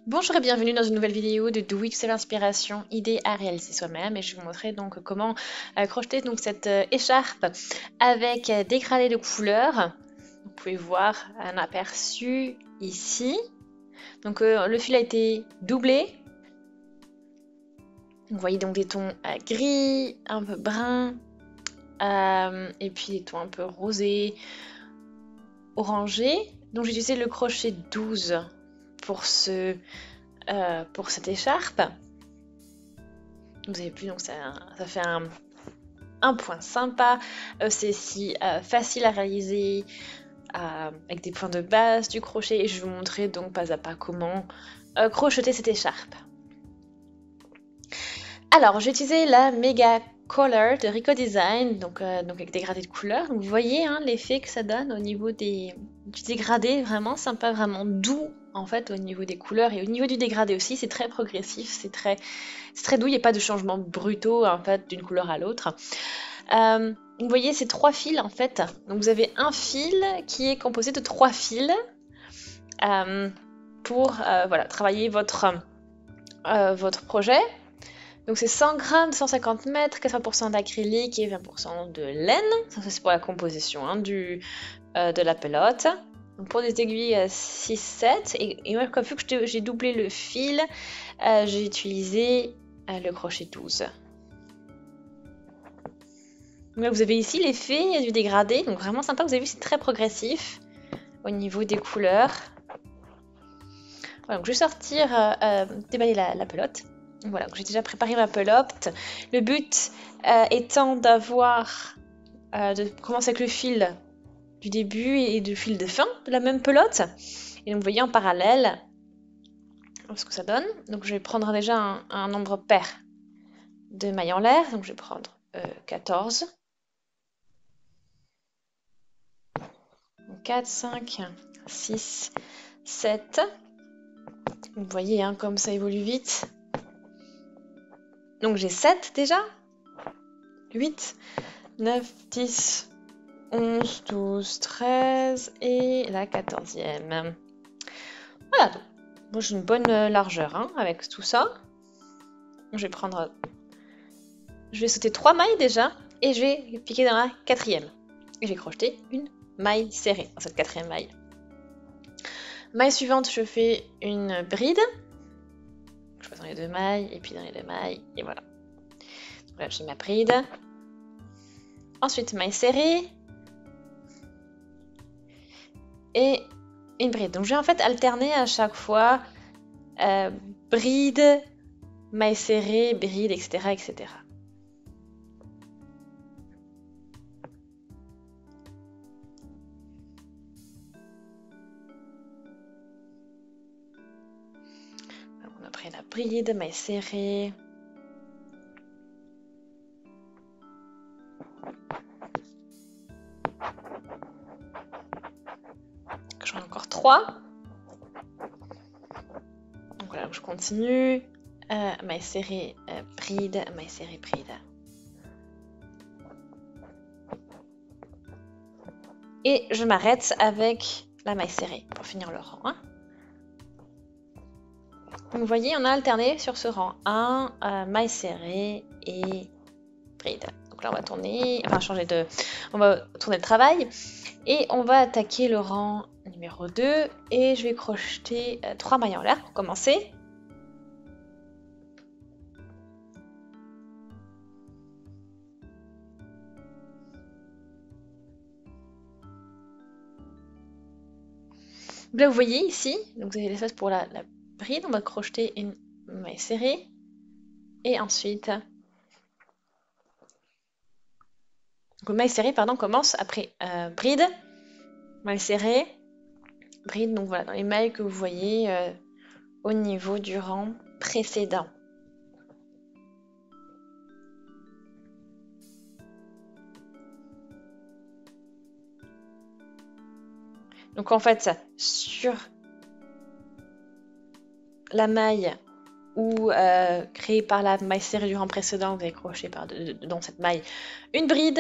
Bonjour et bienvenue dans une nouvelle vidéo de Do It Yourself Inspiration, idée à réaliser soi-même, et je vais vous montrer donc comment crocheter donc cette écharpe avec des dégradés de couleurs. Vous pouvez voir un aperçu ici. Donc le fil a été doublé. Vous voyez donc des tons gris, un peu bruns, et puis des tons un peu rosés, orangés. Donc j'ai utilisé le crochet 12 pour cette écharpe. Vous avez vu, donc ça fait un point sympa. C'est si facile à réaliser avec des points de base du crochet, et je vais vous montrer donc pas à pas comment crocheter cette écharpe. Alors, j'ai utilisé la Mega Color de Rico Design, donc avec des dégradés de couleurs. Donc, vous voyez l'effet que ça donne au niveau du dégradé, vraiment sympa, vraiment doux en fait au niveau des couleurs, et au niveau du dégradé aussi, c'est très progressif, c'est très doux, il n'y a pas de changements brutaux en fait d'une couleur à l'autre. Vous voyez ces trois fils en fait, donc vous avez un fil qui est composé de trois fils pour travailler votre projet. Donc c'est 100 grammes, 150 mètres, 80% d'acrylique et 20% de laine. Ça c'est pour la composition de la pelote. Donc pour des aiguilles 6-7, et moi, vu que j'ai doublé le fil, j'ai utilisé le crochet 12. Donc là, vous avez ici l'effet du dégradé, donc vraiment sympa. Vous avez vu, c'est très progressif au niveau des couleurs. Voilà, donc je vais sortir, déballer la pelote. Voilà, j'ai déjà préparé ma pelote. Le but étant de commencer avec le fil du début et du fil de fin de la même pelote. Et donc vous voyez en parallèle ce que ça donne. Donc je vais prendre déjà un nombre pair de mailles en l'air. Donc je vais prendre 14. 4, 5, 6, 7. Vous voyez comme ça évolue vite. Donc j'ai 7 déjà. 8, 9, 10, 11, 12, 13 et la 14e. Voilà, donc moi j'ai une bonne largeur avec tout ça. Je vais sauter 3 mailles déjà et je vais piquer dans la 4e. Et je vais crocheter une maille serrée dans cette 4e maille. Maille suivante, je fais une bride. Je passe dans les 2 mailles et puis dans les 2 mailles et voilà. Donc là j'ai ma bride. Ensuite maille serrée. Et une bride. Donc je vais en fait alterner à chaque fois bride, maille serrée, bride, etc. etc. Donc, après la bride, maille serrée. J'en ai encore 3. Donc voilà, je continue. Maille serrée, bride, maille serrée, bride. Et je m'arrête avec la maille serrée pour finir le rang. Donc vous voyez, on a alterné sur ce rang 1, maille serrée et bride. Donc là, on va tourner le travail et on va attaquer le rang numéro 2 et je vais crocheter 3 mailles en l'air pour commencer. Là, vous voyez ici, donc vous avez l'espace pour la bride, on va crocheter une maille serrée et ensuite donc, maille serrée commence après bride, maille serrée, bride, donc voilà, dans les mailles que vous voyez au niveau du rang précédent. Donc en fait, sur la maille ou créée par la maille serrée du rang précédent, vous allez crocher dans cette maille une bride,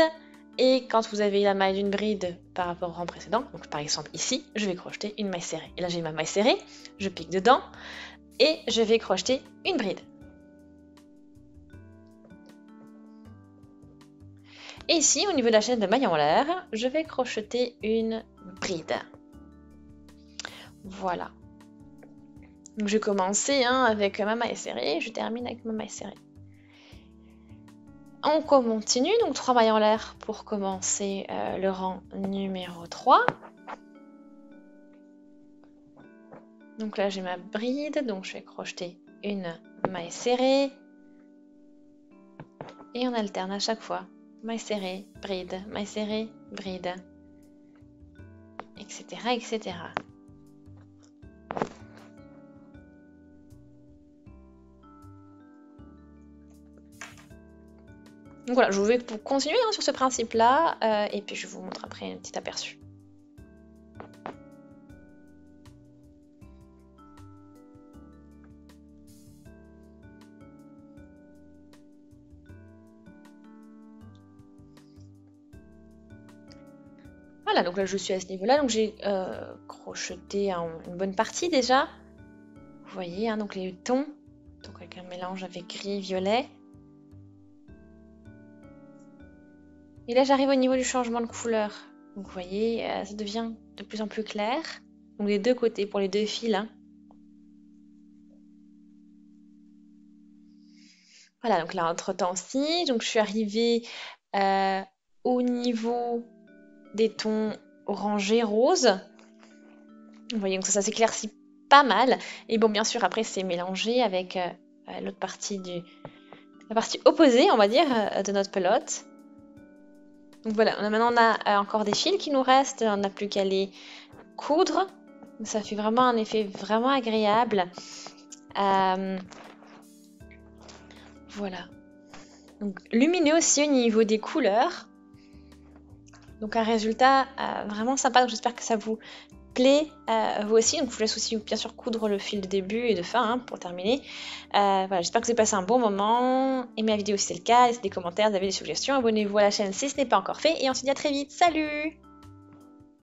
et quand vous avez la maille d'une bride par rapport au rang précédent, donc par exemple ici, je vais crocheter une maille serrée. Et là j'ai ma maille serrée, je pique dedans, et je vais crocheter une bride. Et ici, au niveau de la chaîne de maille en l'air, je vais crocheter une bride. Voilà. Donc je vais commencer avec ma maille serrée, je termine avec ma maille serrée. On continue, donc 3 mailles en l'air pour commencer le rang numéro 3. Donc là j'ai ma bride, donc je vais crocheter une maille serrée. Et on alterne à chaque fois. Maille serrée, bride, maille serrée, bride, etc. etc. Donc voilà, je vais continuer sur ce principe-là, et puis je vous montre après un petit aperçu. Voilà, donc là je suis à ce niveau-là, donc j'ai crocheté une bonne partie déjà. Vous voyez, donc les tons, donc avec un mélange avec gris, violet. Et là j'arrive au niveau du changement de couleur. Donc vous voyez, ça devient de plus en plus clair. Donc des deux côtés, pour les deux fils. Voilà, donc là entre-temps-ci, donc je suis arrivée au niveau des tons orangés, roses. Vous voyez, donc ça s'éclaircit pas mal. Et bon, bien sûr, après, c'est mélangé avec l'autre partie la partie opposée, on va dire, de notre pelote. Donc voilà, maintenant on a encore des fils qui nous restent, on n'a plus qu'à les coudre. Ça fait vraiment un effet vraiment agréable. Voilà. Donc lumineux aussi au niveau des couleurs. Donc un résultat vraiment sympa, donc j'espère que ça vous plaît vous aussi. Donc je vous laisse aussi bien sûr coudre le fil de début et de fin pour terminer. Voilà, j'espère que vous avez passé un bon moment. Aimez la vidéo si c'est le cas, laissez des commentaires, vous avez des suggestions, abonnez-vous à la chaîne si ce n'est pas encore fait et on se dit à très vite. Salut!